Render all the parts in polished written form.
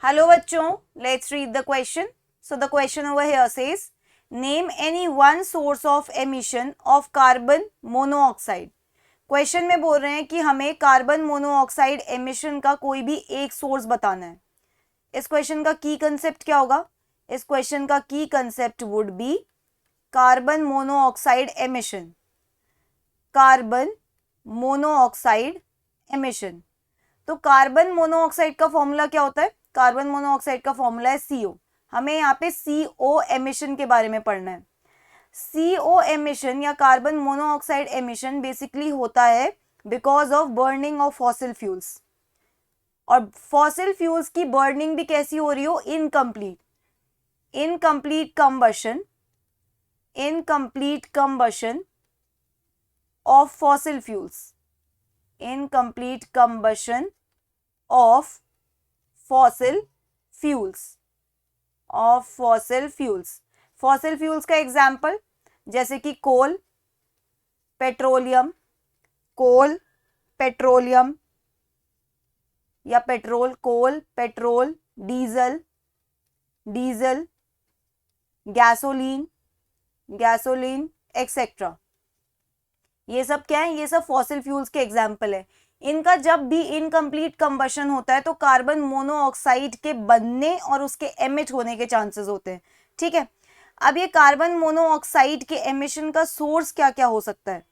Hello बच्चों, let's read the question. So the question over here says, name any one source of emission of carbon monoxide. Question में बोल रहे हैं कि हमें कार्बन मोनोऑक्साइड एमिशन का कोई भी एक सोर्स बताना है. इस क्वेश्चन का की कंसेप्ट क्या होगा? इस क्वेश्चन का की concept would be carbon monoxide emission. Carbon monoxide emission. तो कार्बन मोनोऑक्साइड का फॉर्मूला क्या होता है? कार्बन मोनोऑक्साइड का फॉर्मूला है CO. हमें यहाँ पे CO एमिशन के बारे में पढ़ना है. CO एमिशन या कार्बन मोनोऑक्साइड एमिशन बेसिकली होता है because of burning of fossil fuels. और फॉसिल फ्यूल्स की बर्निंग भी कैसी हो रही हो? Incomplete. Incomplete combustion of fossil fuels. Incomplete combustion of fossil fuels. Fossil fuels का एग्जाम्पल जैसे कि कोल, पेट्रोलियम या कोल, पेट्रोल, डीजल, गैसोलीन एक्सेट्रा. ये सब क्या है? ये सब फॉसिल फ्यूल्स के एग्जाम्पल है. इनका जब भी इनकम्प्लीट कंबशन होता है तो कार्बन मोनोऑक्साइड के बनने और उसके एमिट होने के चांसेस होते हैं. ठीक है. अब ये कार्बन मोनोऑक्साइड के एमिशन का सोर्स क्या क्या हो सकता है?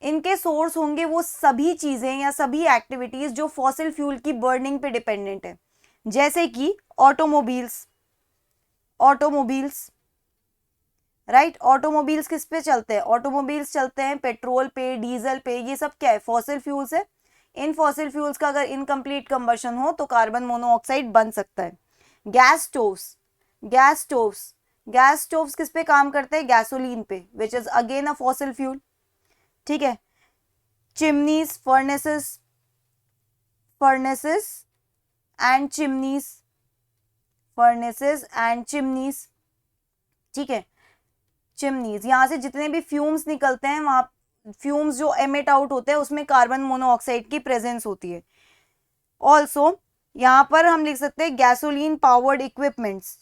इनके सोर्स होंगे वो सभी चीजें या सभी एक्टिविटीज जो फॉसिल फ्यूल की बर्निंग पे डिपेंडेंट है. जैसे कि ऑटोमोबाइल्स. राइट. ऑटोमोबाइल्स किस पे चलते हैं? ऑटोमोबाइल्स चलते हैं पेट्रोल पे, डीजल पे. ये सब क्या है? फॉसिल फ्यूल्स है. इन फॉसिल फ्यूल्स का अगर इनकम्प्लीट कंबशन हो तो कार्बन मोनोऑक्साइड बन सकता है. गैस स्टोव्स किस पे काम करते हैं? गैसोलीन पे, which is again a fossil fuel. ठीक है. Chimneys, furnaces and chimneys. ठीक है. चिमनीज, यहां से जितने भी फ्यूम्स निकलते हैं, वहां फ्यूम्स जो एमिट आउट होते हैं उसमें कार्बन मोनोऑक्साइड की प्रेजेंस होती है. ऑल्सो यहाँ पर हम लिख सकते हैं गैसोलीन पावर्ड इक्विपमेंट्स.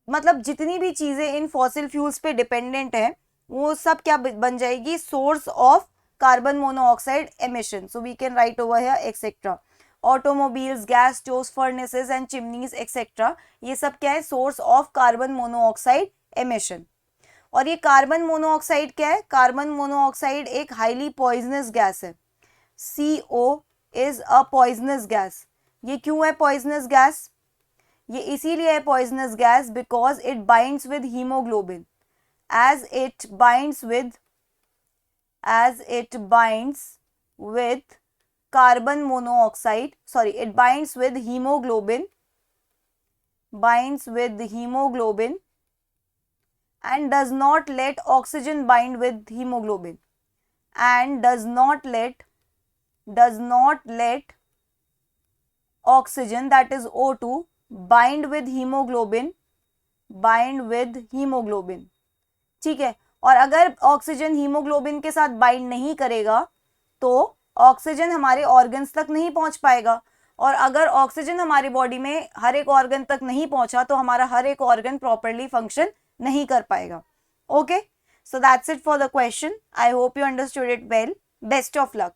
मतलब जितनी भी चीजें इन फॉसिल फ्यूल्स पे डिपेंडेंट है वो सब क्या बन जाएगी? Source of carbon monoxide emission. So we can write over here etcetera. Automobiles, gas stoves, furnaces and chimneys etcetera, ये सब क्या है? Source of carbon monoxide emission. और ये कार्बन मोनोऑक्साइड क्या है? कार्बन मोनोऑक्साइड एक हाईली पॉइजनस गैस है. CO is a poisonous gas. ये क्यों है पॉइजनस गैस? ये इसीलिए है poisonous gas because it binds with haemoglobin. as it binds with carbon monoxide, sorry, it binds with hemoglobin and does not let oxygen bind with hemoglobin and does not let oxygen, that is O2, bind with hemoglobin. ठीक है. और अगर oxygen haemoglobin के साथ bind नहीं करेगा तो oxygen हमारे ऑर्गन्स तक नहीं पहुंच पाएगा. और अगर ऑक्सीजन हमारी बॉडी में हर एक ऑर्गन तक नहीं पहुंचा तो हमारा हर एक ऑर्गन प्रॉपर्ली फंक्शन नहीं कर पाएगा. Okay, so that's it for the question. I hope you understood it well. Best of luck.